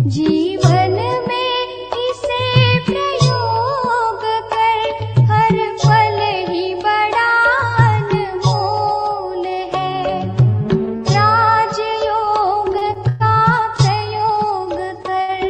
जीवन में इसे प्रयोग कर, हर पल ही बड़ा अनमोल है। राजयोग का प्रयोग कर।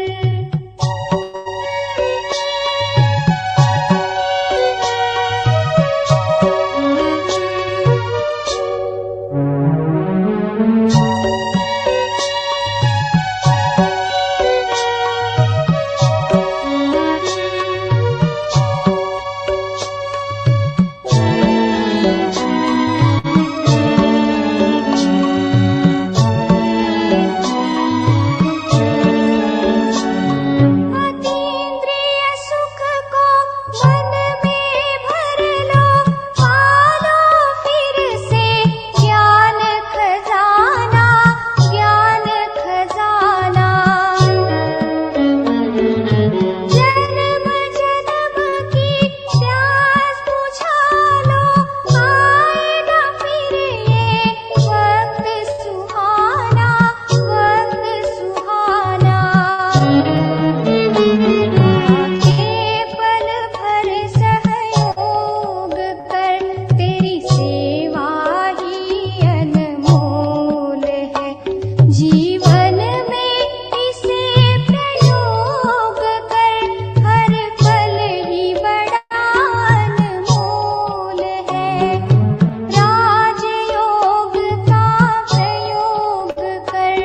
अतीन्द्रिय सुख को मन में भर लो, पालो फिर से ज्ञान खजाना, ज्ञान खजाना। जन्म जन्म की प्यास बुझा लो, आएगा फिर ये वक्त सुहाना, वक्त सुहाना। आके पल भर सहयोग कर, तेरी सेवा ही अनमोल है। जीवन में इसे प्रयोग कर, हर पल ही बड़ा अनमोल है। राजयोग का प्रयोग कर।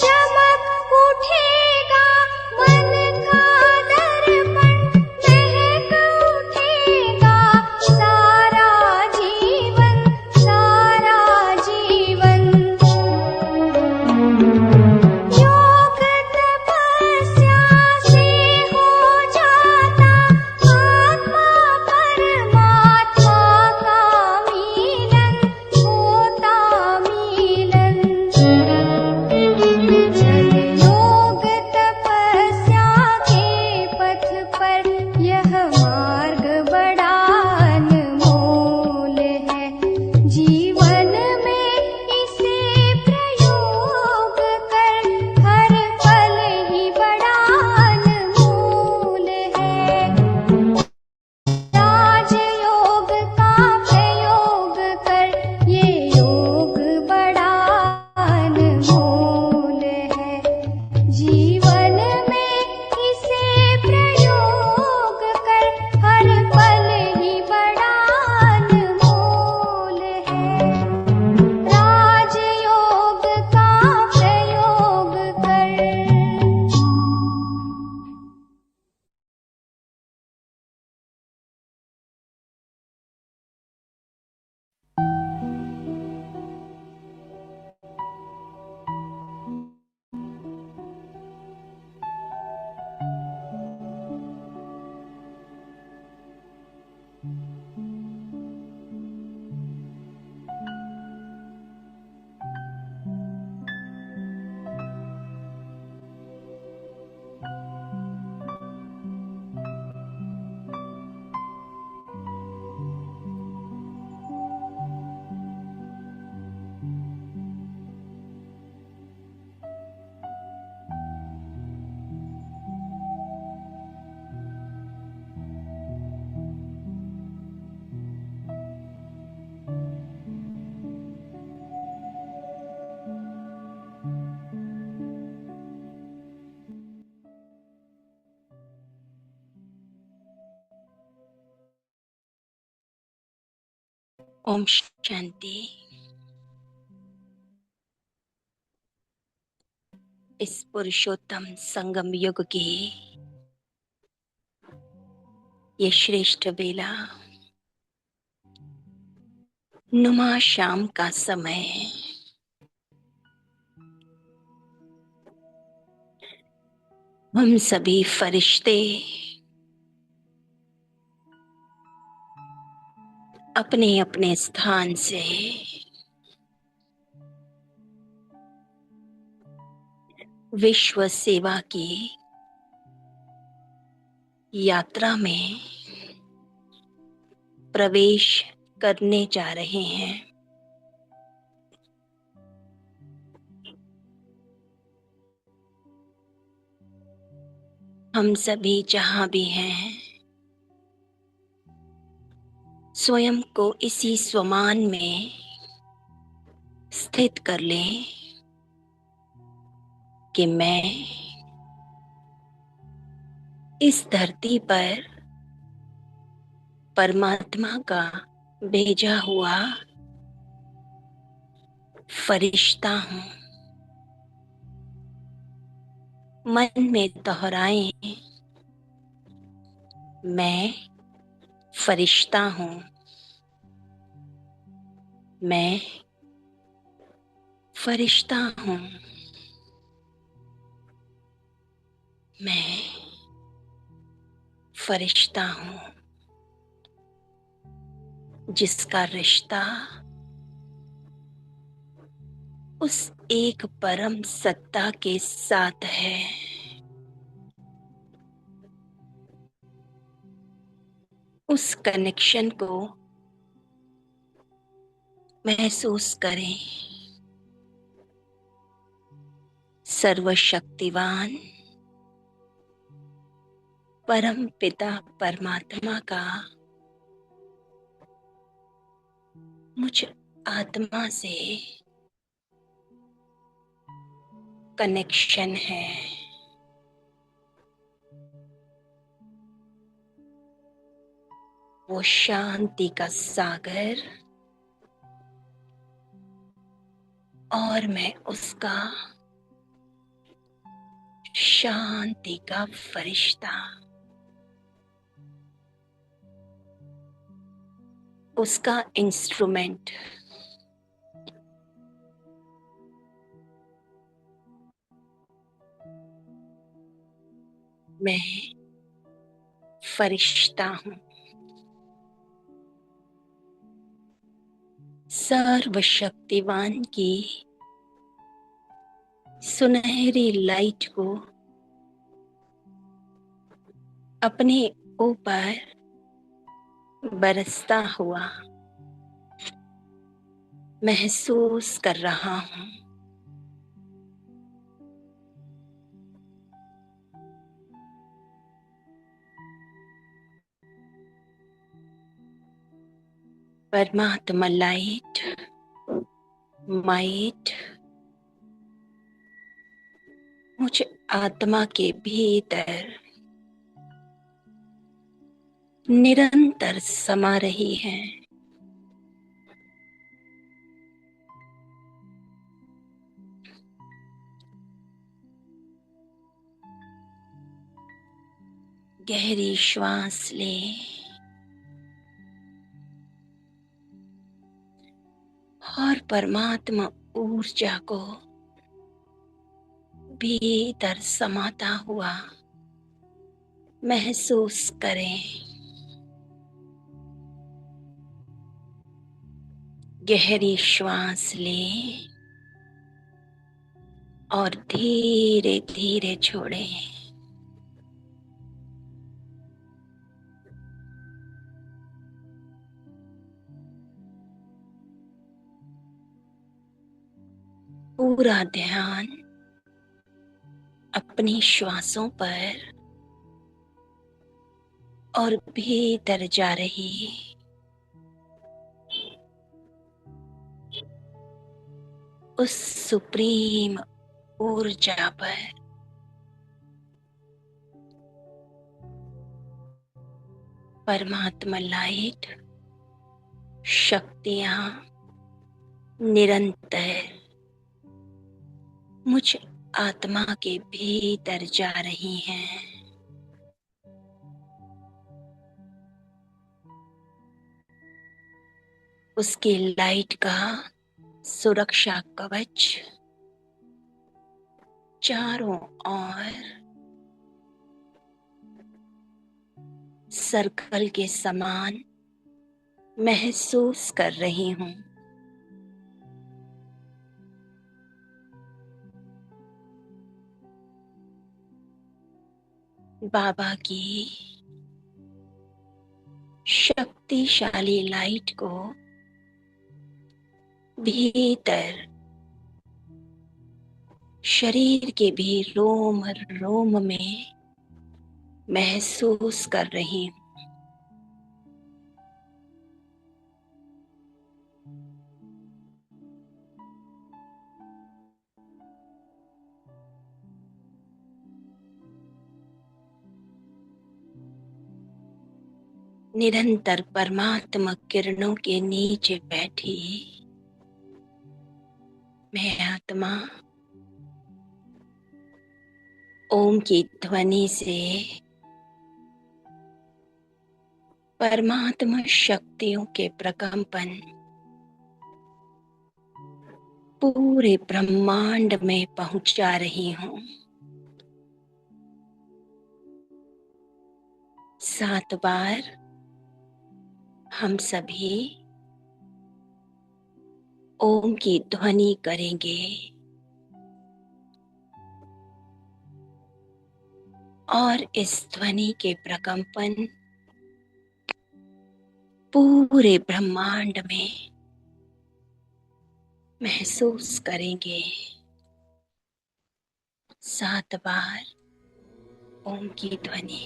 चमक उठेगा मन का दर्पण, महक उठेगा सारा जीवन, सारा जीवन। योग तपस्या से हो जाता आत्मा परमात्मा का मिलन, होता मिलन। चल योग तपस्या के पथ पर, यह मार्ग बड़ा अनमोल है। जीवन में इसे प्रयोग कर, हर पल ही बड़ा अनमोल है। राजयोग का प्रयोग कर, ये योग बड़ा अनमोल है। जीवन में इसे प्रयोग कर, हर पल ही बड़ा अनमोल है। राजयोग का प्रयोग कर। ओम शांति। इस पुरुषोत्तम संगम युग की ये श्रेष्ठ बेला नुमा शाम का समय है। हम सभी फरिश्ते अपने अपने स्थान से विश्व सेवा की यात्रा में प्रवेश करने जा रहे हैं। हम सभी जहां भी हैं, स्वयं को इसी स्वमान में स्थित कर लें कि मैं इस धरती पर परमात्मा का भेजा हुआ फरिश्ता हूँ। मन में दोहराएं, मैं फरिश्ता हूँ, मैं फरिश्ता हूँ, मैं फरिश्ता हूँ, जिसका रिश्ता उस एक परम सत्ता के साथ है। उस कनेक्शन को महसूस करें। सर्वशक्तिवान परम पिता परमात्मा का मुझ आत्मा से कनेक्शन है। वो शांति का सागर और मैं उसका शांति का फरिश्ता, उसका इंस्ट्रूमेंट। मैं फरिश्ता हूँ। सर्वशक्तिवान की सुनहरी लाइट को अपने ऊपर बरसता हुआ महसूस कर रहा हूँ। परमात्मा लाइट, माइट मुझ आत्मा के भीतर निरंतर समा रही है। गहरी श्वास ले और परमात्मा ऊर्जा को भीतर समाता हुआ महसूस करें। गहरी श्वास लें और धीरे धीरे छोड़ें। पूरा ध्यान अपनी श्वासों पर और भीतर जा रही उस सुप्रीम ऊर्जा पर। परमात्मा लाइट शक्तियां निरंतर मुझ आत्मा के भीतर जा रही हैं। उसकी लाइट का सुरक्षा कवच चारों ओर सर्कल के समान महसूस कर रही हूँ। बाबा की शक्तिशाली लाइट को भीतर शरीर के भी रोम रोम में महसूस कर रही हूँ। निरंतर परमात्मा किरणों के नीचे बैठी मैं आत्मा ओम की ध्वनि से परमात्मा शक्तियों के प्रकंपन पूरे ब्रह्मांड में पहुंचा रही हूँ। 7 बार हम सभी ओम की ध्वनि करेंगे और इस ध्वनि के प्रकंपन पूरे ब्रह्मांड में महसूस करेंगे। 7 बार ओम की ध्वनि।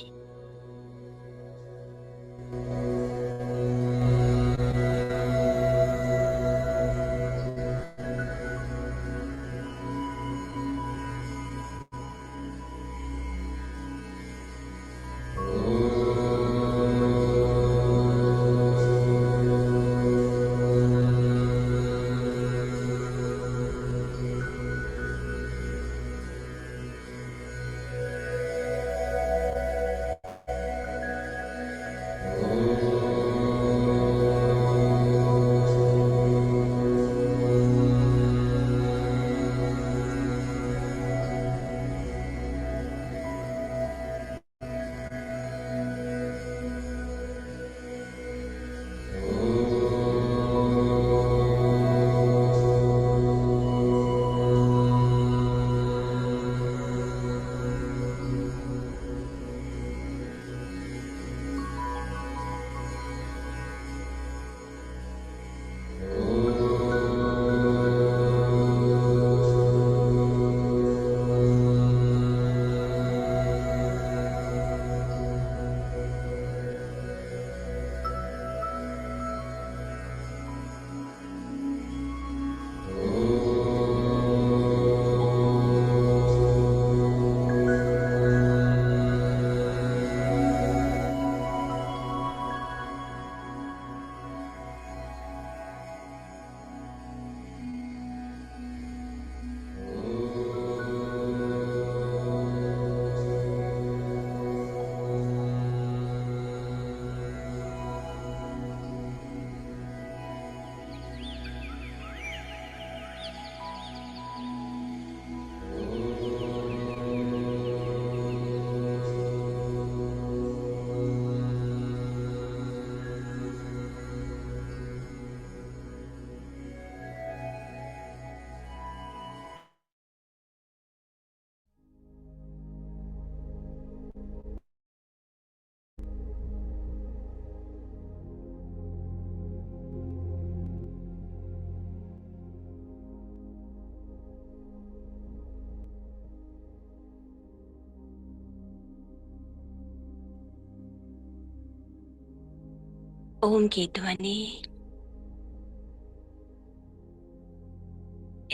ओम की ध्वनि।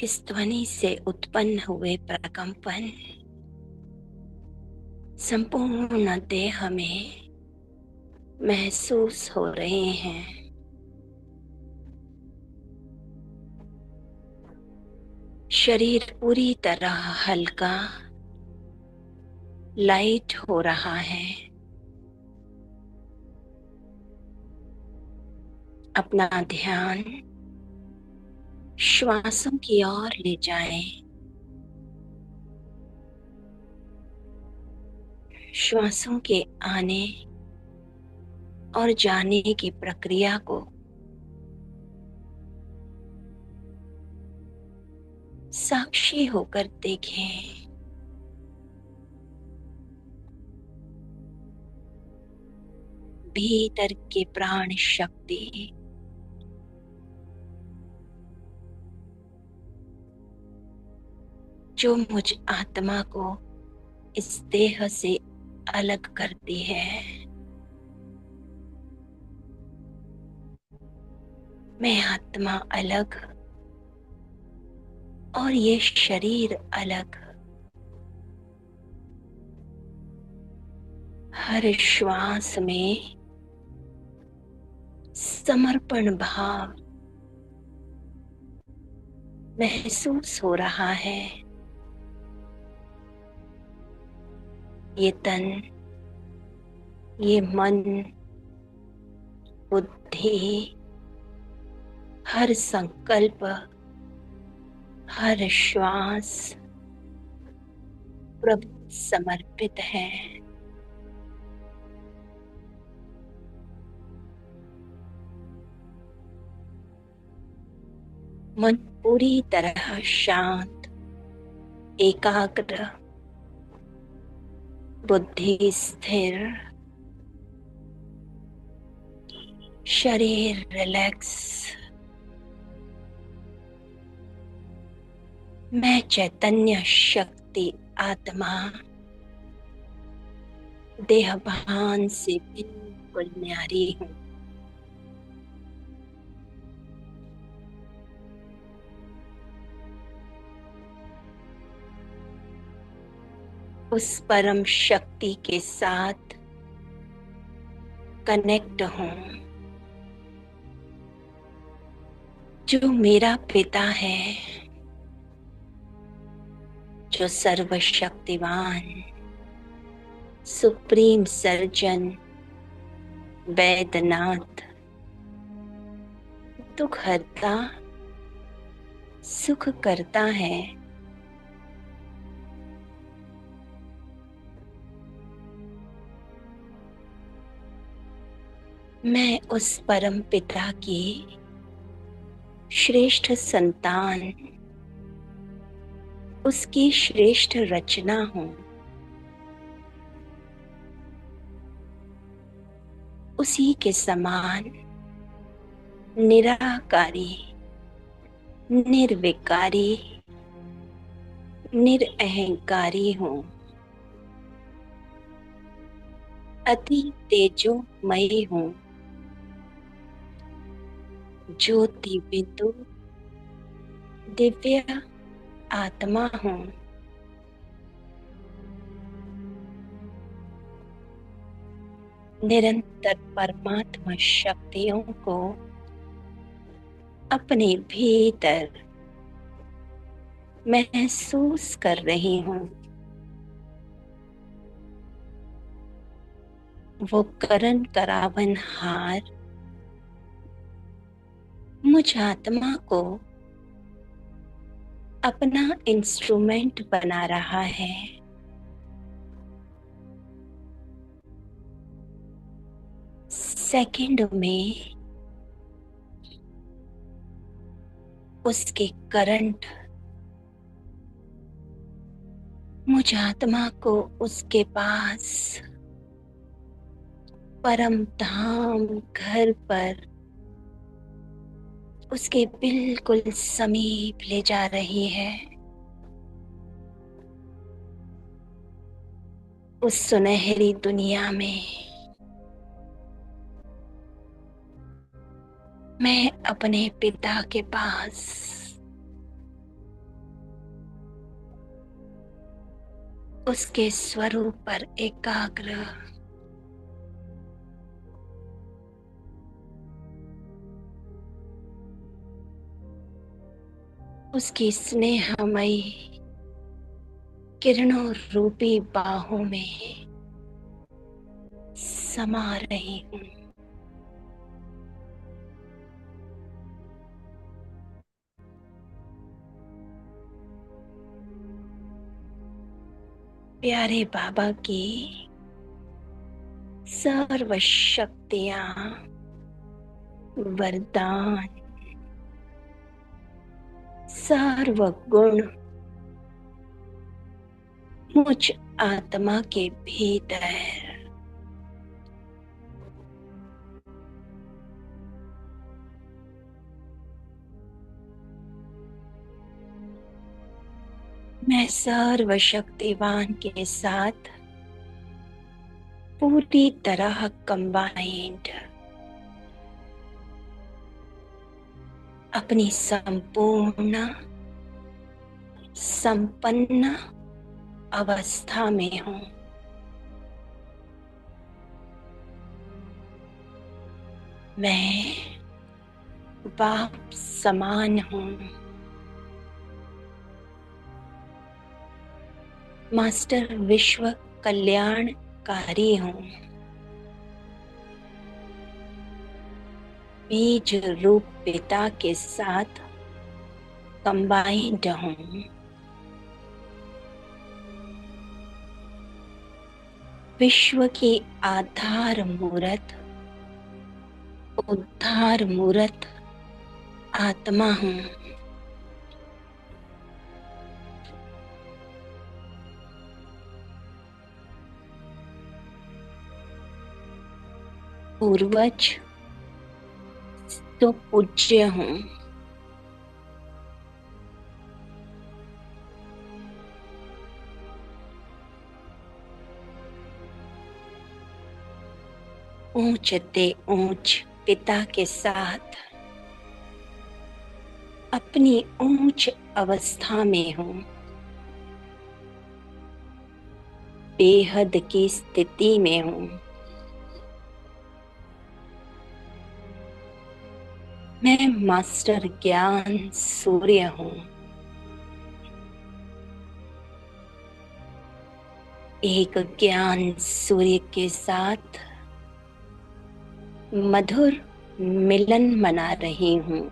इस ध्वनि से उत्पन्न हुए प्रकंपन संपूर्ण देह में महसूस हो रहे हैं। शरीर पूरी तरह हल्का लाइट हो रहा है। अपना ध्यान श्वासों की ओर ले जाएं। श्वासों के आने और जाने की प्रक्रिया को साक्षी होकर देखें। भीतर की प्राण शक्ति जो मुझ आत्मा को इस देह से अलग करती है। मैं आत्मा अलग और ये शरीर अलग। हर श्वास में समर्पण भाव महसूस हो रहा है। ये तन, ये मन, बुद्धि, हर संकल्प, हर श्वास प्रभु समर्पित है। मन पूरी तरह शांत, एकाग्र, बुद्धि स्थिर, शरीर रिलैक्स। मैं चैतन्य शक्ति आत्मा देहभान से बिल्कुल न्यारी हूँ। उस परम शक्ति के साथ कनेक्ट हूँ जो मेरा पिता है, जो सर्वशक्तिवान सुप्रीम सर्जन वैद्यनाथ, दुख हरता सुख करता है। मैं उस परम पिता की श्रेष्ठ संतान, उसकी श्रेष्ठ रचना हूँ। उसी के समान निराकारी, निर्विकारी, निरअहंकारी हूँ। अति तेजोमयी हूँ, ज्योति बिंदु दिव्य आत्मा हूँ। निरंतर परमात्मा शक्तियों को अपने भीतर महसूस कर रही हूँ। वो करण करावन हार मुझ आत्मा को अपना इंस्ट्रूमेंट बना रहा है। सेकंड में उसके करंट मुझ आत्मा को उसके पास परम धाम घर पर उसके बिल्कुल समीप ले जा रही है। उस सुनहरी दुनिया में मैं अपने पिता के पास उसके स्वरूप पर एकाग्र उसकी स्नेहमयी किरणों रूपी बाहों में समा रही हूँ। प्यारे बाबा की सर्व शक्तियां, वरदान, सर्व गुण मुझ आत्मा के भीतर। मैं सर्वशक्तिवान के साथ पूरी तरह कंबाइंड अपनी संपूर्ण संपन्न अवस्था में हूँ। मैं बाप समान हूँ। मास्टर विश्व कल्याणकारी हूँ। बीज रूप पिता के साथ कंबाइंड हूँ। विश्व की आधार मूर्त उद्धार मूर्त आत्मा हूँ। पूर्वज तो पूज्य हूँ। ऊंच ते ऊंच पिता के साथ अपनी ऊंच अवस्था में हूँ। बेहद की स्थिति में हूँ। मैं मास्टर ज्ञान सूर्य हूँ। एक ज्ञान सूर्य के साथ मधुर मिलन मना रही हूँ।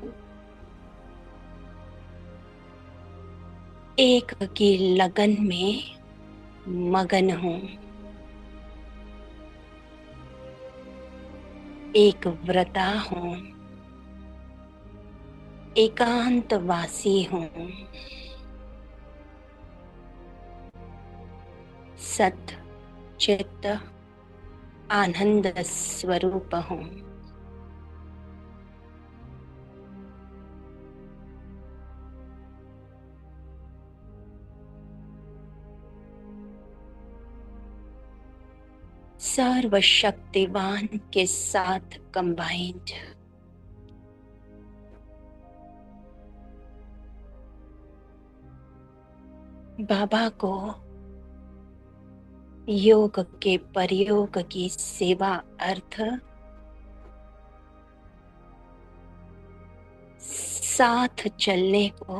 एक की लगन में मगन हूँ। एक व्रता हूँ। एकांतवासी हूँ। सत चित्त आनंद स्वरूप हूँ। सर्वशक्तिवान के साथ कंबाइंड बाबा को योग के प्रयोग की सेवा अर्थ साथ चलने को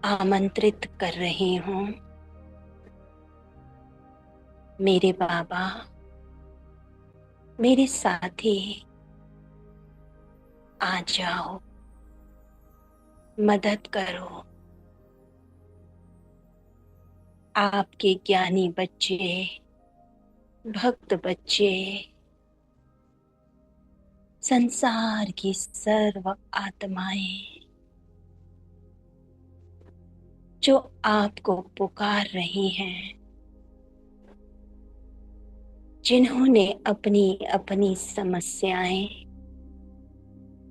आमंत्रित कर रही हूँ। मेरे बाबा मेरे साथी आ जाओ, मदद करो। आपके ज्ञानी बच्चे, भक्त बच्चे, संसार की सर्व आत्माएं जो आपको पुकार रही हैं, जिन्होंने अपनी अपनी समस्याएं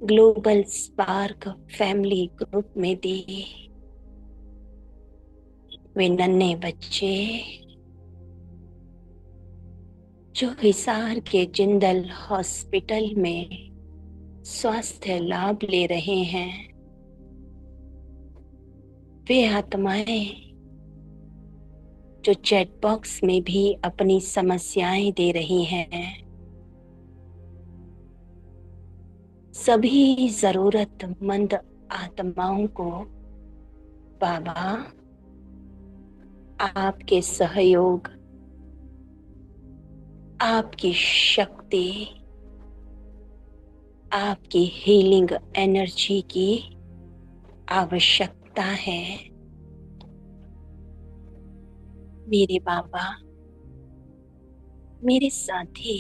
ग्लोबल स्पार्क फैमिली ग्रुप में दी। वे नन्हे बच्चे जो हिसार के जिंदल हॉस्पिटल में स्वास्थ्य लाभ ले रहे हैं, वे आत्माएं जो चैट बॉक्स में भी अपनी समस्याएं दे रही हैं, सभी जरूरतमंद आत्माओं को बाबा आपके सहयोग, आपकी शक्ति, आपकी हीलिंग एनर्जी की आवश्यकता है। मेरे बाबा, मेरे साथी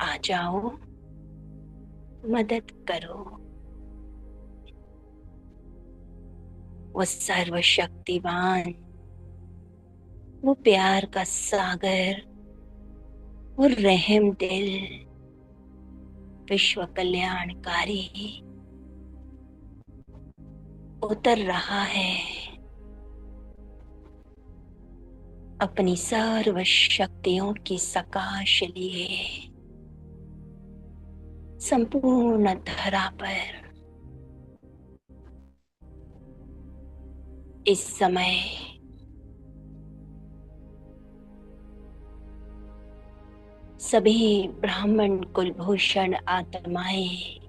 आ जाओ, मदद करो। वो सर्वशक्तिवान, वो प्यार का सागर, वो रहम दिल, विश्व कल्याणकारी उतर रहा है अपनी सर्व शक्तियों की सकाश लिए संपूर्ण धरा पर। इस समय सभी ब्राह्मण कुलभूषण आत्माएं,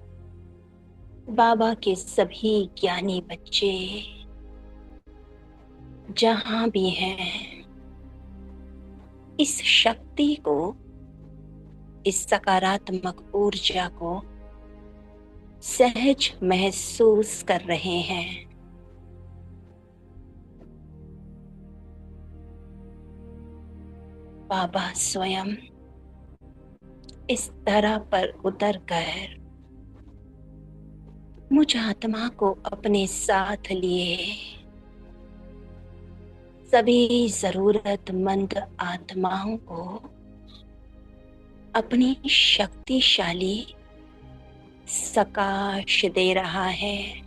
बाबा के सभी ज्ञानी बच्चे जहां भी हैं, इस शक्ति को, इस सकारात्मक ऊर्जा को सहज महसूस कर रहे हैं। बाबा स्वयं इस तरह पर उतरकर मुझ आत्मा को अपने साथ लिए सभी जरूरतमंद आत्माओं को अपनी शक्तिशाली सकाश दे रहा है।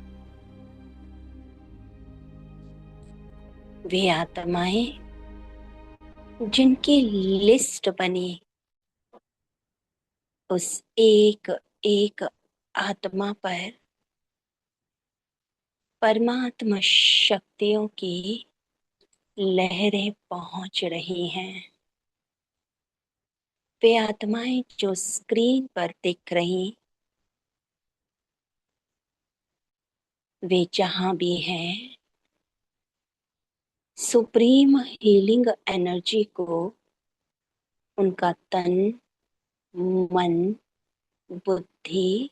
वे आत्माएं जिनकी लिस्ट बनी, उस एक एक आत्मा पर परमात्मा शक्तियों की लहरें पहुंच रही हैं। वे आत्माएं जो स्क्रीन पर दिख रही, वे जहां भी हैं, सुप्रीम हीलिंग एनर्जी को उनका तन, मन, बुद्धि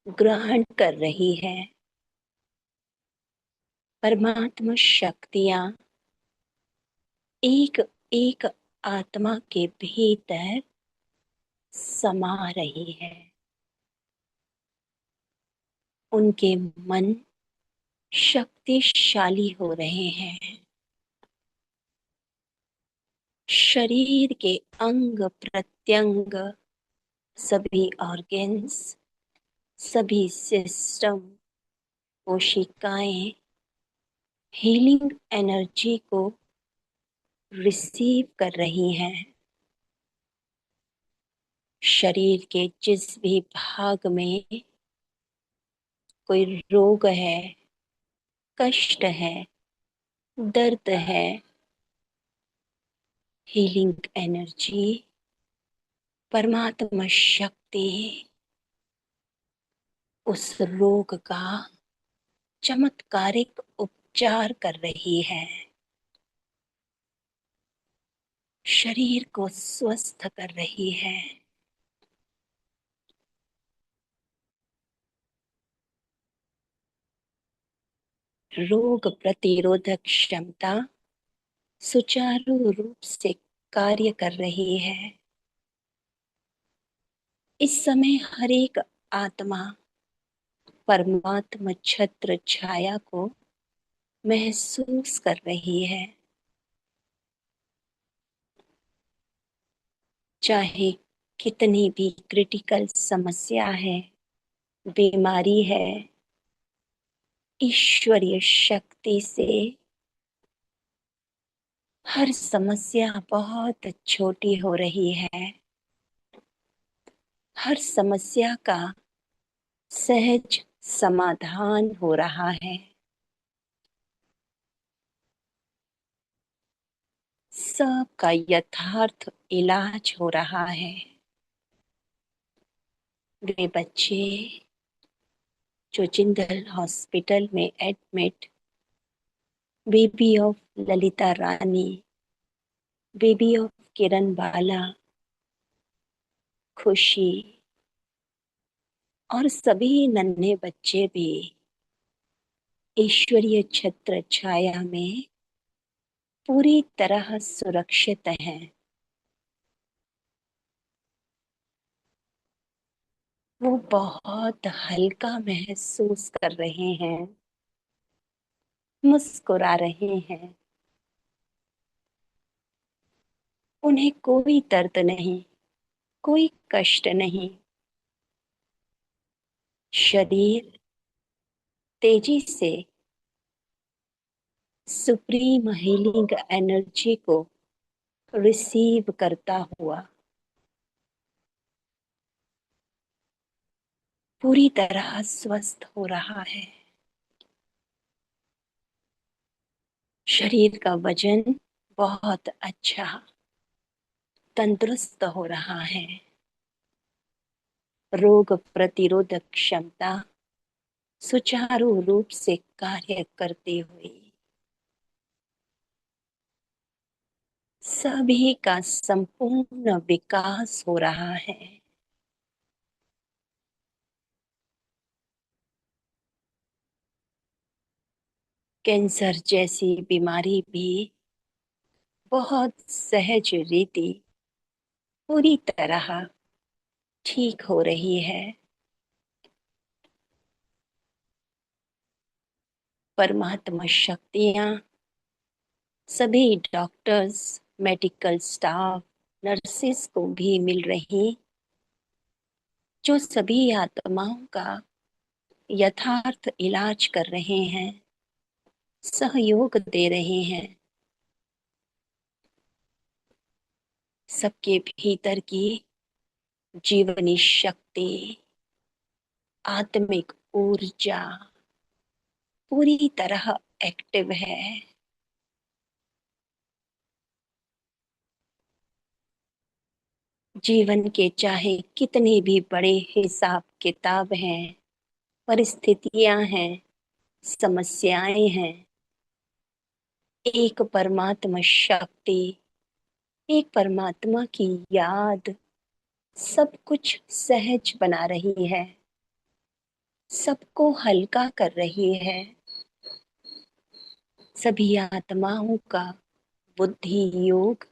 ग्रहण कर रही है। परमात्मा शक्तियां एक एक आत्मा के भीतर समा रही है। उनके मन शक्तिशाली हो रहे हैं। शरीर के अंग प्रत्यंग, सभी ऑर्गन्स, सभी सिस्टम, कोशिकाएं हीलिंग एनर्जी को रिसीव कर रही हैं। शरीर के जिस भी भाग में कोई रोग है, कष्ट है, दर्द है, हीलिंग एनर्जी, परमात्मा शक्ति उस रोग का चमत्कारिक उपचार कर रही है। शरीर को स्वस्थ कर रही है। रोग प्रतिरोधक क्षमता सुचारू रूप से कार्य कर रही है। इस समय हर एक आत्मा परमात्मा छत्र छाया को महसूस कर रही है। चाहे कितनी भी क्रिटिकल समस्या है, बीमारी है, ईश्वरीय शक्ति से हर समस्या बहुत छोटी हो रही है। हर समस्या का सहज समाधान हो रहा है। सबका यथार्थ इलाज हो रहा है। वे बच्चे जो जिंदल हॉस्पिटल में admit, baby of Lalita Rani, baby of Kiran Bala, Khushi और सभी नन्हे बच्चे भी ईश्वरीय छत्र छाया में पूरी तरह सुरक्षित हैं। वो बहुत हल्का महसूस कर रहे हैं। मुस्कुरा रहे हैं। उन्हें कोई दर्द नहीं, कोई कष्ट नहीं। शरीर तेजी से सुप्रीम हीलिंग एनर्जी को रिसीव करता हुआ पूरी तरह स्वस्थ हो रहा है। शरीर का वजन बहुत अच्छा तंदुरुस्त हो रहा है। रोग प्रतिरोधक क्षमता सुचारू रूप से कार्य करते हुए सभी का संपूर्ण विकास हो रहा है। कैंसर जैसी बीमारी भी बहुत सहज रीति पूरी तरह ठीक हो रही है। परमात्मा शक्तियां सभी डॉक्टर्स, मेडिकल स्टाफ, नर्सेस को भी मिल रही, जो सभी आत्माओं का यथार्थ इलाज कर रहे हैं, सहयोग दे रहे हैं। सबके भीतर की जीवनी शक्ति, आत्मिक ऊर्जा पूरी तरह एक्टिव है। जीवन के चाहे कितने भी बड़े हिसाब किताब हैं, परिस्थितियां हैं, समस्याएं हैं, एक परमात्मा शक्ति, एक परमात्मा की याद सब कुछ सहज बना रही है, सबको हल्का कर रही है। सभी आत्माओं का बुद्धि योग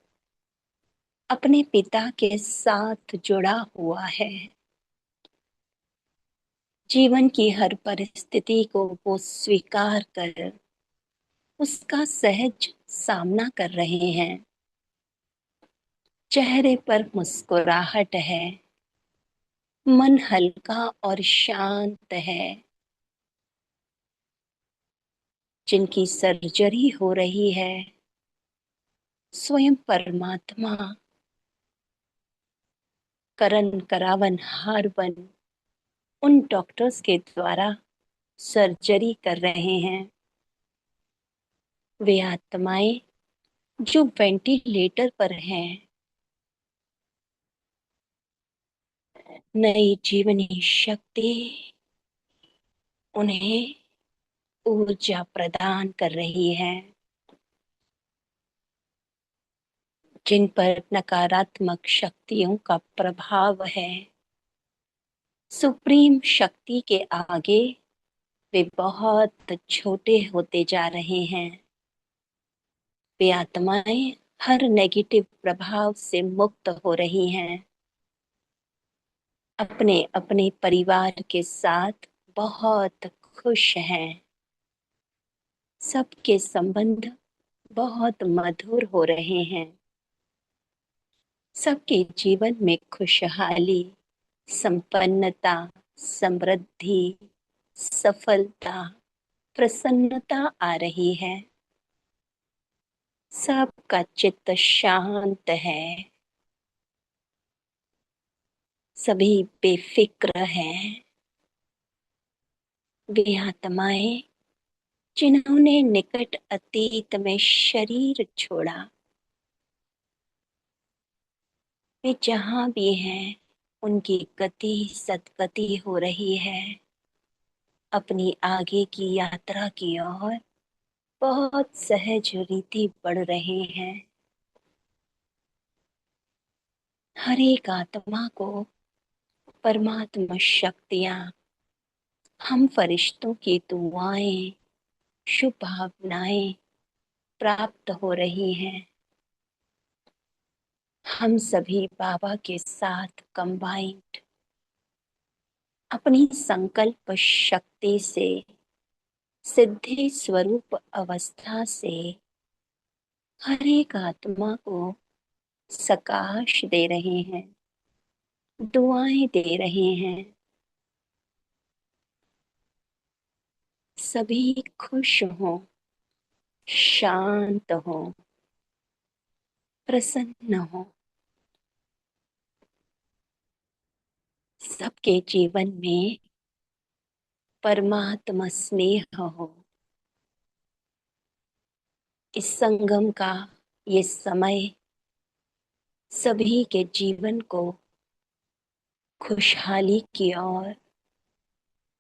अपने पिता के साथ जुड़ा हुआ है। जीवन की हर परिस्थिति को वो स्वीकार कर उसका सहज सामना कर रहे हैं। चेहरे पर मुस्कुराहट है, मन हल्का और शांत है। जिनकी सर्जरी हो रही है, स्वयं परमात्मा करन करावन हार बन उन डॉक्टर्स के द्वारा सर्जरी कर रहे हैं। वे आत्माएं जो वेंटिलेटर पर हैं, नई जीवनी शक्ति उन्हें ऊर्जा प्रदान कर रही है। जिन पर नकारात्मक शक्तियों का प्रभाव है, सुप्रीम शक्ति के आगे वे बहुत छोटे होते जा रहे हैं। वे आत्माएं हर नेगेटिव प्रभाव से मुक्त हो रही हैं। अपने अपने परिवार के साथ बहुत खुश हैं। सबके संबंध बहुत मधुर हो रहे हैं। सबके जीवन में खुशहाली, संपन्नता, समृद्धि, सफलता, प्रसन्नता आ रही है। सबका चित्त शांत है। सभी बेफिक्र हैं। वे आत्माएं जिन्होंने निकट अतीत में शरीर छोड़ा, वे जहां भी हैं उनकी गति सदगति हो रही है। अपनी आगे की यात्रा की ओर बहुत सहज रीति बढ़ रहे हैं। हर एक आत्मा को परमात्मा शक्तियां, हम फरिश्तों की दुआएं, शुभ भावनाएं प्राप्त हो रही हैं। हम सभी बाबा के साथ कंबाइंड अपनी संकल्प शक्ति से सिद्धि स्वरूप अवस्था से हर एक आत्मा को सकाश दे रहे हैं, दुआएं दे रहे हैं। सभी खुश हों, शांत हों, प्रसन्न हों। सबके जीवन में परमात्मा स्नेह हो। इस संगम का ये समय सभी के जीवन को खुशहाली की ओर,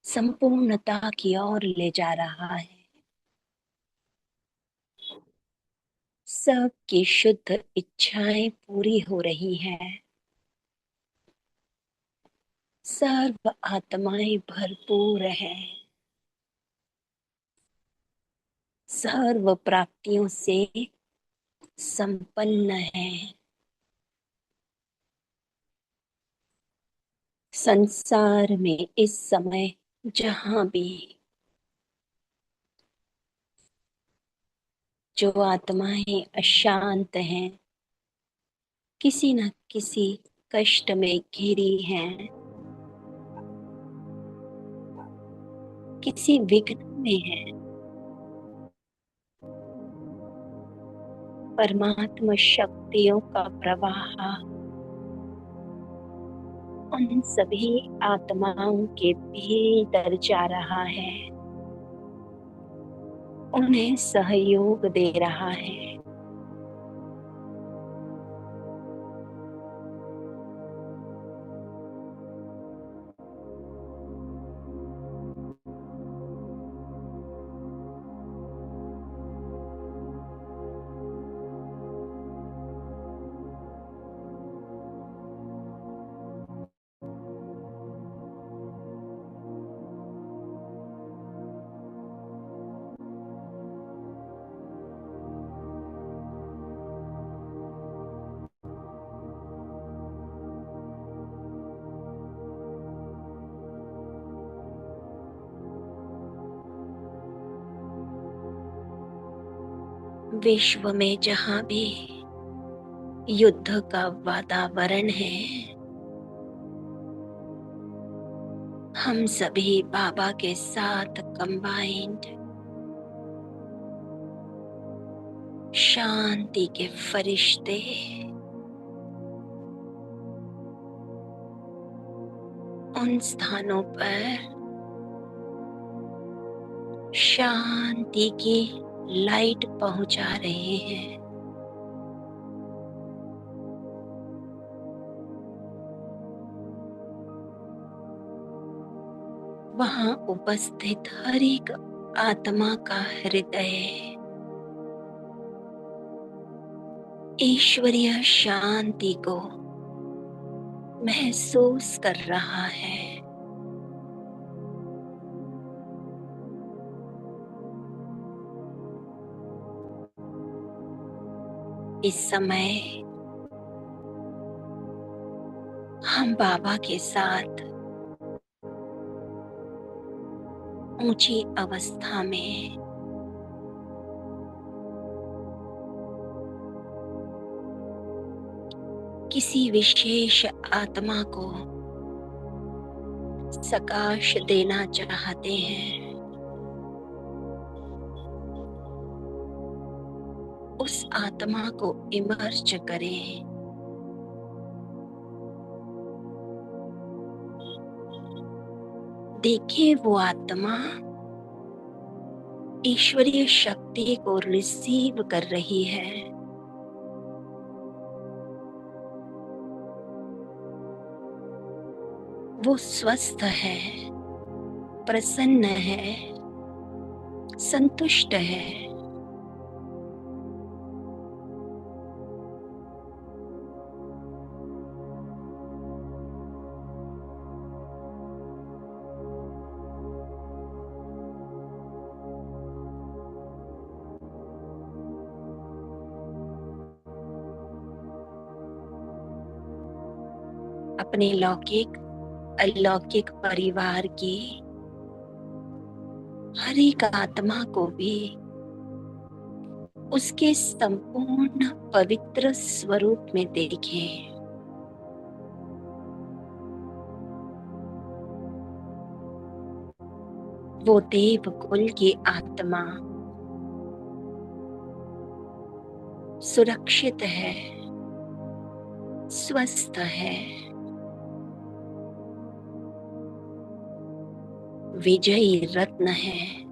संपूर्णता की ओर ले जा रहा है। सबकी शुद्ध इच्छाएं पूरी हो रही हैं। सर्व आत्माएं भरपूर हैं। सर्व प्राप्तियों से संपन्न है। संसार में इस समय जहां भी जो आत्माएं अशांत हैं, किसी न किसी कष्ट में घिरी हैं, किसी विघ्न में है, परमात्मा शक्तियों का प्रवाह उन सभी आत्माओं के भीतर जा रहा है, उन्हें सहयोग दे रहा है। विश्व में जहां भी युद्ध का वातावरण है, हम सभी बाबा के साथ कंबाइंड शांति के फरिश्ते उन स्थानों पर शांति की लाइट पहुंचा रहे हैं। वहां उपस्थित हर एक आत्मा का हृदय ईश्वरीय शांति को महसूस कर रहा है। इस समय हम बाबा के साथ ऊंची अवस्था में किसी विशेष आत्मा को सकाश देना चाहते हैं। उस आत्मा को इमर्ज करें। देखिए वो आत्मा ईश्वरीय शक्ति को रिसीव कर रही है। वो स्वस्थ है, प्रसन्न है, संतुष्ट है। अपने लौकिक अलौकिक परिवार की हर एक आत्मा को भी उसके संपूर्ण पवित्र स्वरूप में देखें। वो देव कुल की आत्मा सुरक्षित है, स्वस्थ है, विजयी रत्न है।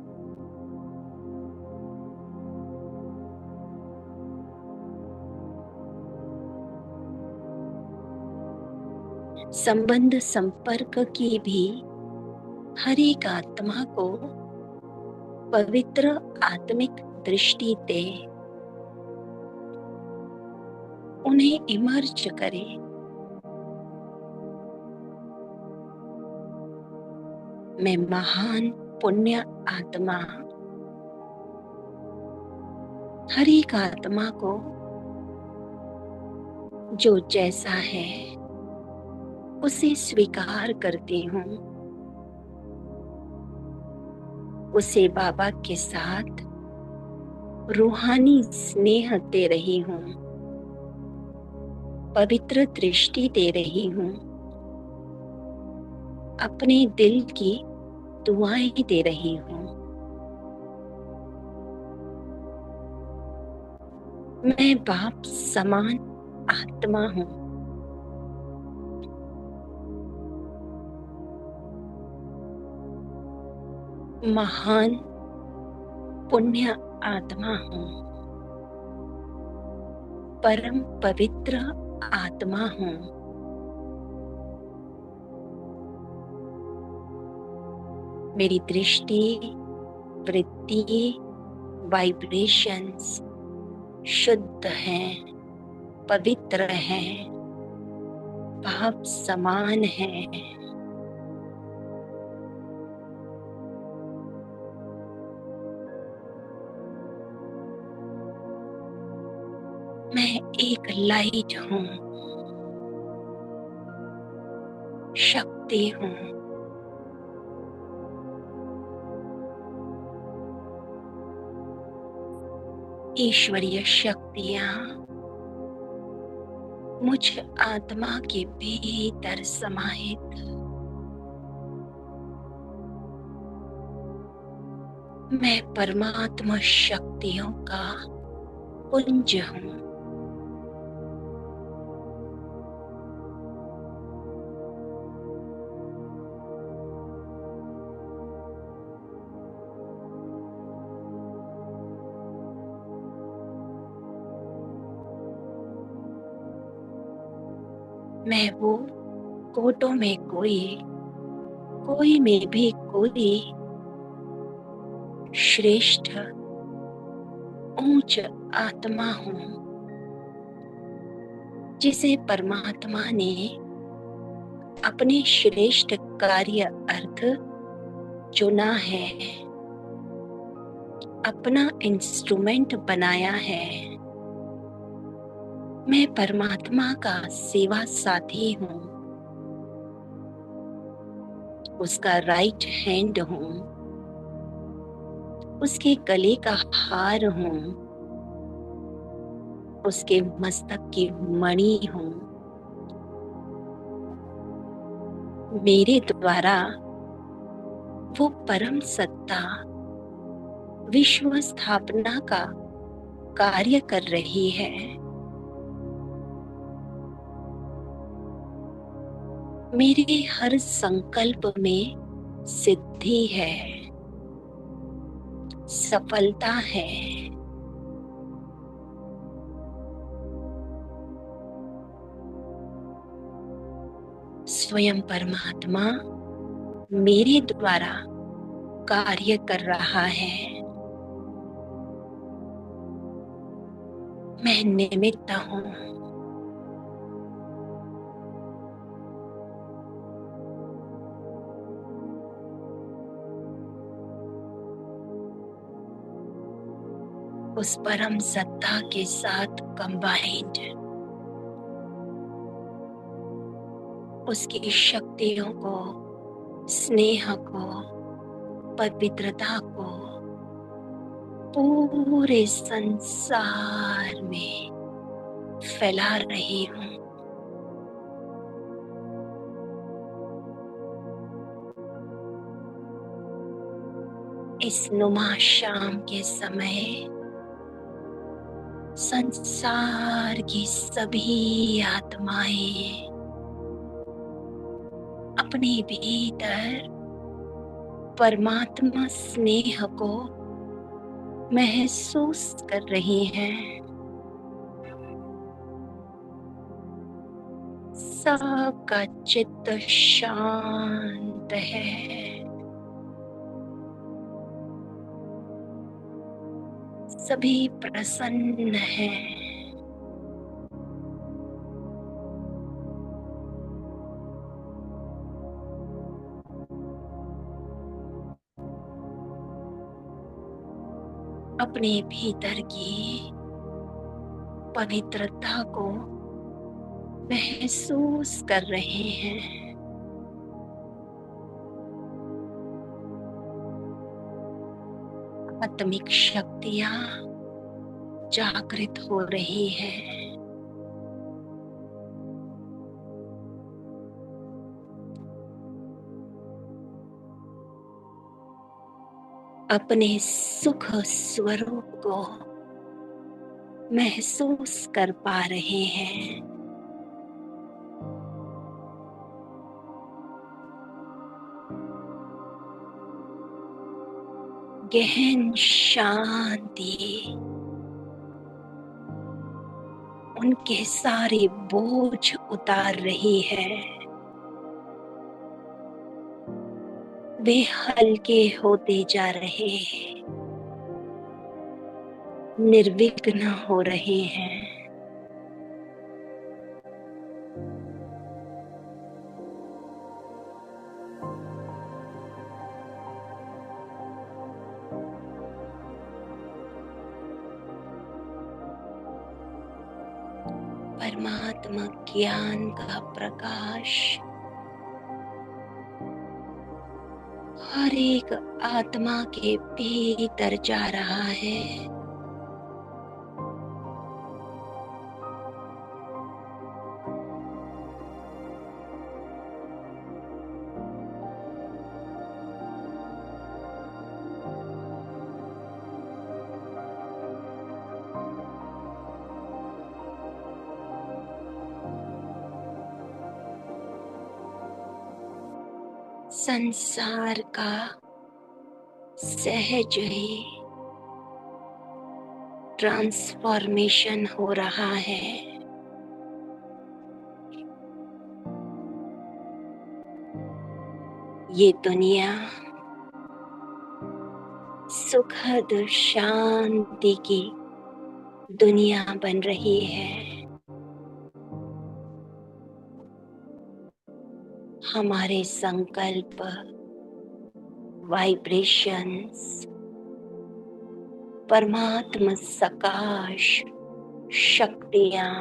संबंध संपर्क की भी हर एक आत्मा को पवित्र आत्मिक दृष्टि दे, उन्हें इमर्ज करे। मैं महान पुण्य आत्मा हर एक आत्मा को जो जैसा है उसे स्वीकार करती हूँ, उसे बाबा के साथ रूहानी स्नेह दे रही हूँ, पवित्र दृष्टि दे रही हूँ, अपने दिल की दुआएं दे रही हूँ। मैं बाप समान आत्मा हूँ। महान पुण्य आत्मा हूँ, परम पवित्र आत्मा हूँ। मेरी दृष्टि, वृत्ति, वाइब्रेशंस शुद्ध हैं, पवित्र हैं, भाव समान हैं। मैं एक लाइट हूँ, शक्ति हूँ। ईश्वरीय शक्तियाँ मुझ आत्मा के भीतर समाहित, मैं परमात्मा शक्तियों का पुंज हूँ। मैं वो कोटों में कोई में भी कोई श्रेष्ठ ऊंच आत्मा हूँ, जिसे परमात्मा ने अपने श्रेष्ठ कार्य अर्थ चुना है, अपना इंस्ट्रूमेंट बनाया है। मैं परमात्मा का सेवा साथी हूँ, उसका राइट हैंड हूँ, उसके गले का हार हूँ, उसके मस्तक की मणि हूँ। मेरे द्वारा वो परम सत्ता विश्व स्थापना का कार्य कर रही है। मेरे हर संकल्प में सिद्धि है, सफलता है। स्वयं परमात्मा मेरे द्वारा कार्य कर रहा है। मैं निमित्त हूँ। उस परम सत्ता के साथ कंबाइंड उसकी शक्तियों को, स्नेह को पवित्रता को पूरे संसार में फैला रही हूँ। इस नुमा शाम के समय संसार की सभी आत्माएं अपने भीतर परमात्मा स्नेह को महसूस कर रही हैं। सबका चित्त शांत है। सभी प्रसन्न हैं। अपने भीतर की पवित्रता को महसूस कर रहे हैं। आत्मिक शक्तियां जागृत हो रही है। अपने सुख स्वरूप को महसूस कर पा रहे हैं। गहन शांति उनके सारे बोझ उतार रही है। वे हल्के होते जा रहे हैं, निर्विघ्न हो रहे हैं। परमात्मा ज्ञान का प्रकाश हर एक आत्मा के भीतर जा रहा है। संसार का सहज ही ट्रांसफॉर्मेशन हो रहा है। ये दुनिया सुखद शांति की दुनिया बन रही है। हमारे संकल्प, वाइब्रेशंस, परमात्मा सकाश शक्तियां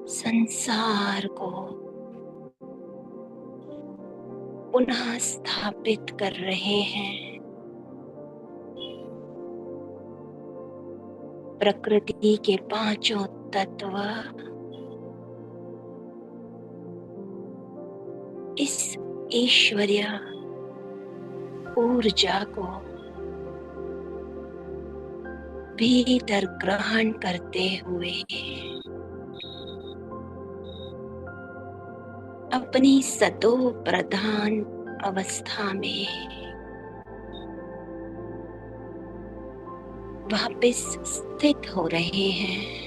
संसार को पुनः स्थापित कर रहे हैं। प्रकृति के पांचों तत्व इस ईश्वरीय ऊर्जा को भीतर ग्रहण करते हुए अपनी सतो प्रधान अवस्था में वापस स्थित हो रहे हैं।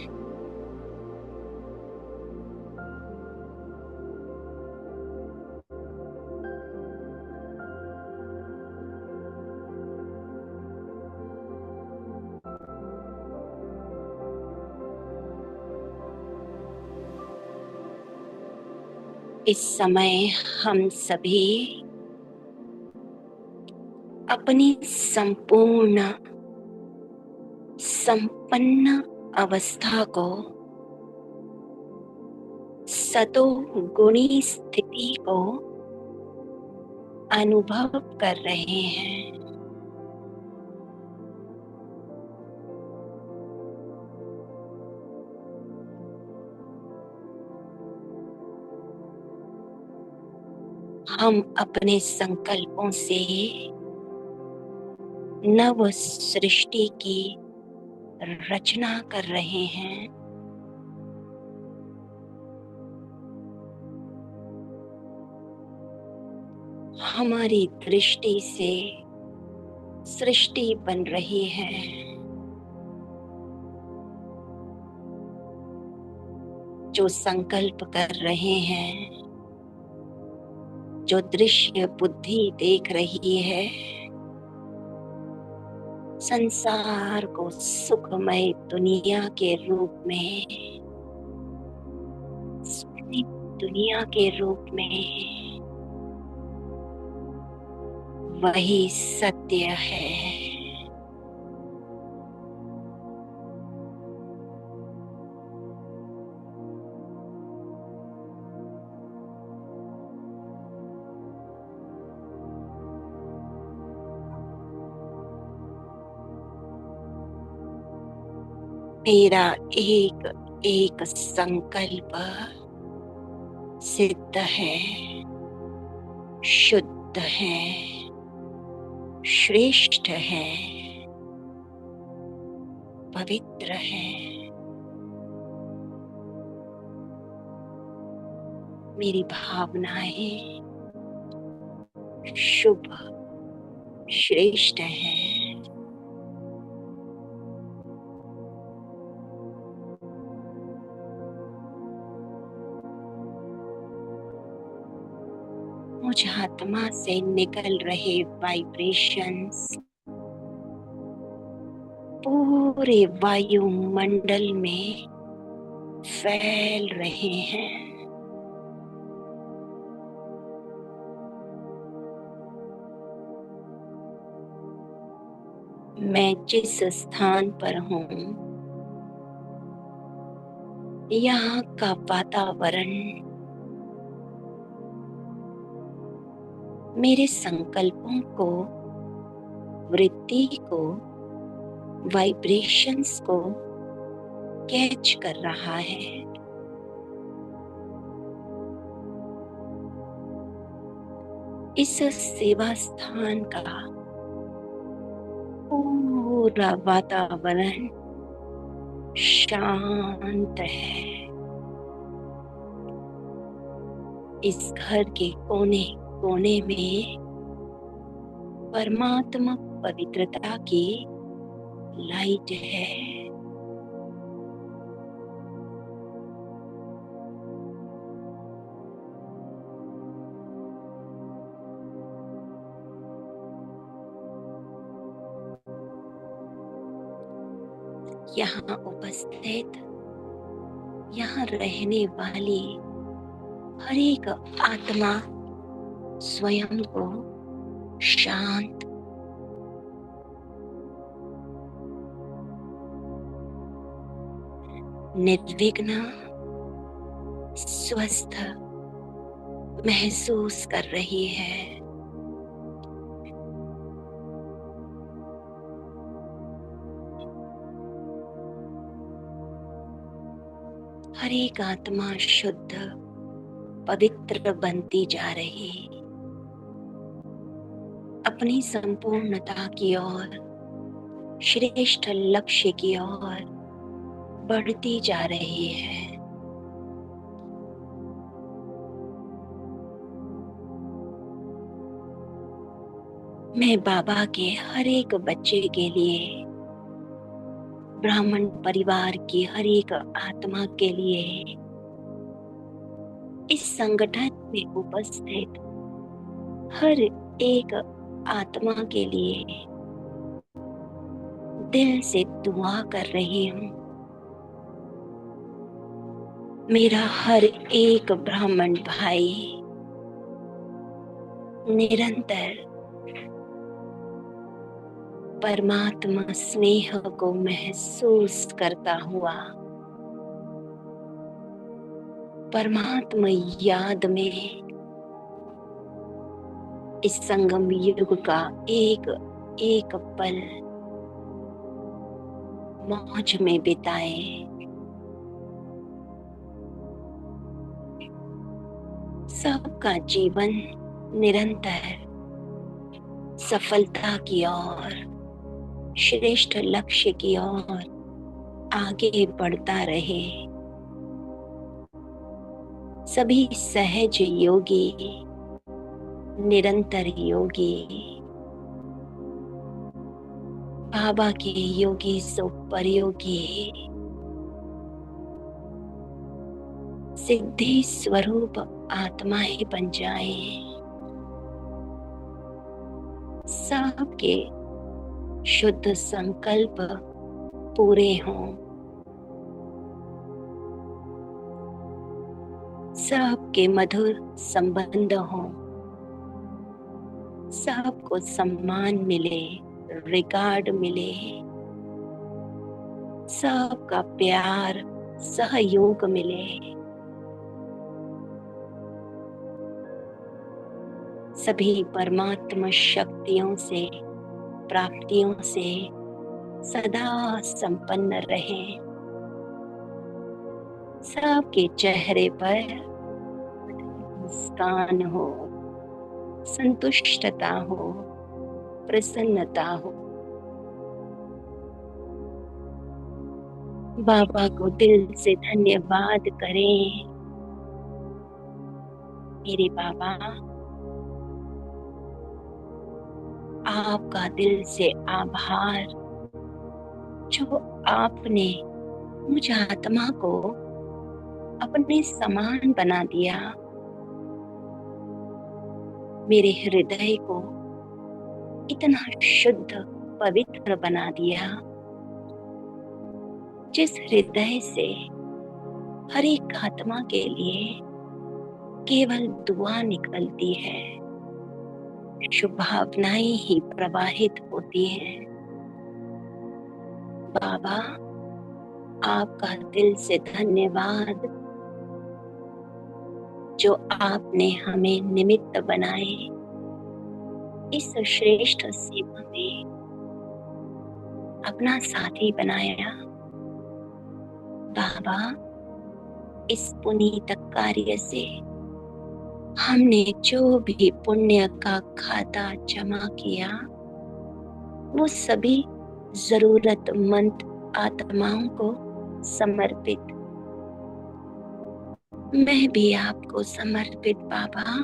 इस समय हम सभी अपनी संपूर्ण संपन्न अवस्था को, सतो गुणी स्थिति को अनुभव कर रहे हैं। हम अपने संकल्पों से नव सृष्टि की रचना कर रहे हैं। हमारी दृष्टि से सृष्टि बन रही है। जो संकल्प कर रहे हैं, जो दृश्य बुद्धि देख रही है, संसार को सुखमय दुनिया के रूप में, दुनिया के रूप में, वही सत्य है। मेरा एक एक संकल्प सिद्ध है, शुद्ध है, श्रेष्ठ है, पवित्र है। मेरी भावनाएं शुभ, श्रेष्ठ है। मुझ आत्मा से निकल रहे वाइब्रेशंस पूरे वायुमंडल में फैल रहे हैं। मैं जिस स्थान पर हूँ, यहाँ का वातावरण मेरे संकल्पों को, वृत्ति को, वाइब्रेशंस को कैच कर रहा है। इस सेवा स्थान का पूरा वातावरण शांत है। इस घर के कोने कोने में परमात्मा पवित्रता की लाइट है। यहाँ उपस्थित, यहाँ रहने वाली हर एक आत्मा स्वयं को शांत, निर्विघ्न, स्वस्थ महसूस कर रही है। हर एक आत्मा शुद्ध, पवित्र बनती जा रही, अपनी संपूर्णता की ओर, श्रेष्ठ लक्ष्य की ओर बढ़ती जा रही है। मैं बाबा के हर एक बच्चे के लिए, ब्राह्मण परिवार की हर एक आत्मा के लिए, इस संगठन में उपस्थित हर एक आत्मा के लिए दिल से दुआ कर रही हूँ। मेरा हर एक ब्राह्मण भाई निरंतर परमात्मा स्नेह को महसूस करता हुआ, परमात्मा याद में इस संगम युग का एक एक पल मौज में बिताए। सबका जीवन निरंतर सफलता की ओर, श्रेष्ठ लक्ष्य की ओर आगे बढ़ता रहे। सभी सहज योगी, निरंतर योगी, बाबा के योगी सो परयोगी, सिद्धि स्वरूप आत्माएं बन जाए। सबके शुद्ध संकल्प पूरे हों। सबके मधुर संबंध हों। सबको सम्मान मिले, रिगार्ड मिले। सबका प्यार, सहयोग मिले। सभी परमात्मा शक्तियों से, प्राप्तियों से सदा संपन्न रहे। सबके चेहरे पर मुस्कान हो, संतुष्टता हो, प्रसन्नता हो। बाबा को दिल से धन्यवाद करें। मेरे बाबा, आपका दिल से आभार जो आपने मुझ आत्मा को अपने समान बना दिया। मेरे हृदय को इतना शुद्ध पवित्र बना दिया, जिस हृदय से हर एक आत्मा के लिए केवल दुआ निकलती है, शुभ भावनाएं ही प्रवाहित होती हैं। बाबा, आपका दिल से धन्यवाद जो आपने हमें निमित्त बनाए इस श्रेष्ठ सेवा में अपना साथी बनाया। बाबा, इस पुनीत कार्य से हमने जो भी पुण्य का खाता जमा किया, वो सभी जरूरतमंद आत्माओं को समर्पित। मैं भी आपको समर्पित बाबा।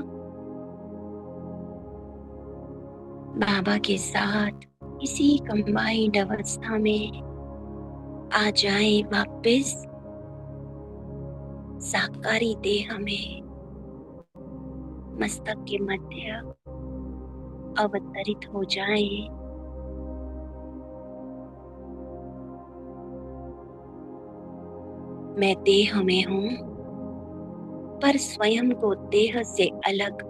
बाबा के साथ इसी कंबाइंड अवस्था में आ जाए वापस साकारी देह में, मस्तक के मध्य अवतरित हो जाए। मैं देह में हूँ, पर स्वयं को देह से अलग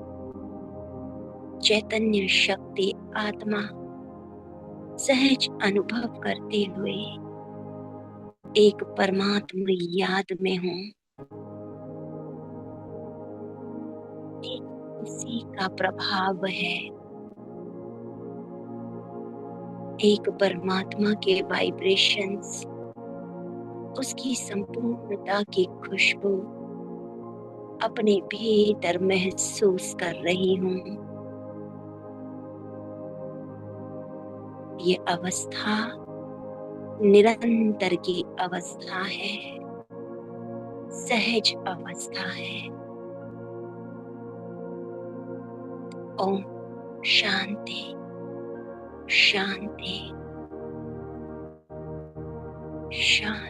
चैतन्य शक्ति आत्मा सहज अनुभव करते हुए एक परमात्मा याद में हूँ। उसी का प्रभाव है। एक परमात्मा के वाइब्रेशंस, उसकी संपूर्णता की खुशबू अपने भीतर महसूस कर रही हूँ। ये अवस्था निरंतर की अवस्था है, सहज अवस्था है। ओम शांति शांति शांति।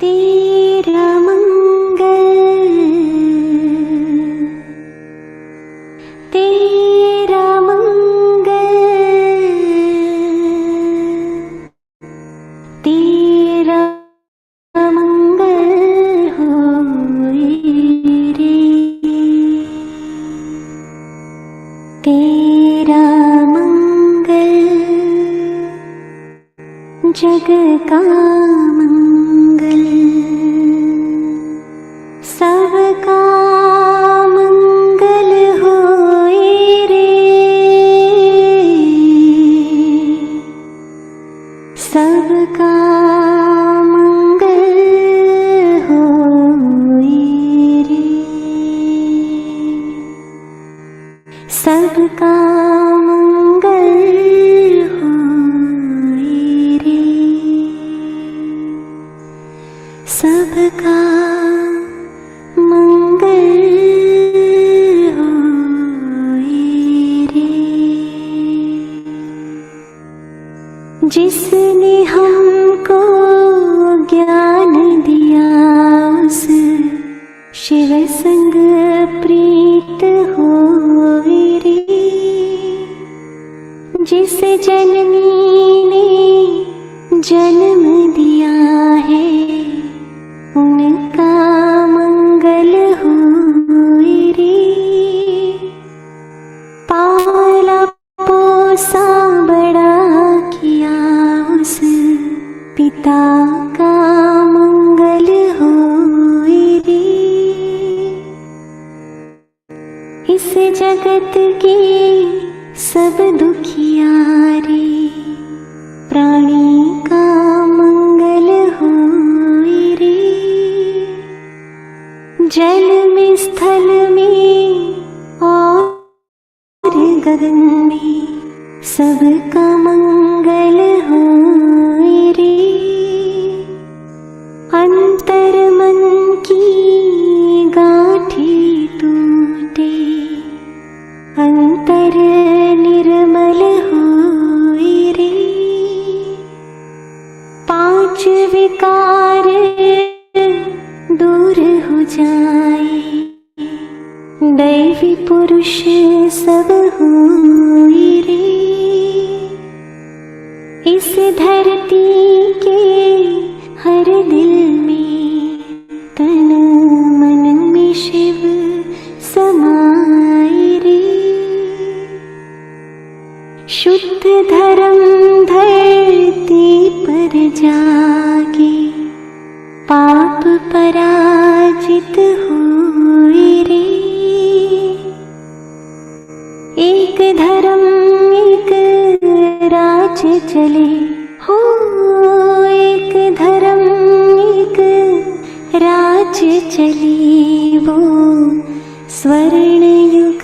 तेरा मंगल, तेरा मंगल, तेरा मंगल होए रे, तेरा मंगल जग का मंगल, सबका मंगल होए रे, सबका मंगल होए रे, सबका मंगल होए रे, सबका मंगल होए रे। जिसने हमको ज्ञान दिया उस शिव संग प्रीत होए रे, जिस जननी ने जन्म दिया है उनका मंगल होए रे, पाला पोसा बड़ा किया उस पिता का मंगल होए रे, इस जगत के सब दुखियारे प्राणी का मंगल होए रे, जल में स्थल में और गगन में सबका मंगल होए रे, अंतर मन की गांठें टूटे अंतर निर्मल होए रे, पांच विकार दूर हो जाए, दैवी पुरुष सब होए रे, इस धरती के हर दिल में तन मन में शिव समाए रे, शुद्ध धर्म धरती पर जागे, पाप पराजित होए रे, एक धर्म एक राज चले हो, एक धर्म एक राज चली वो स्वर्ण युग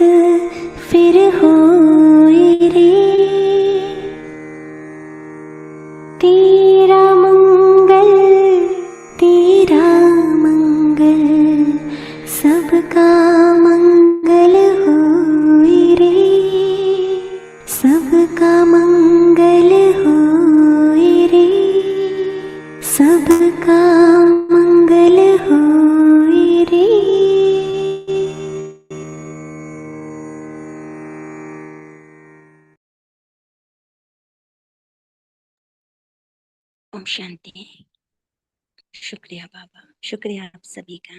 फिर होए रे, तेरा मंगल, तेरा मंगल, सबका मंगल होए रे, सबका मंगल होए रे, सबका मंगल होए रे। ओम शांति। शुक्रिया बाबा, शुक्रिया आप सभी का।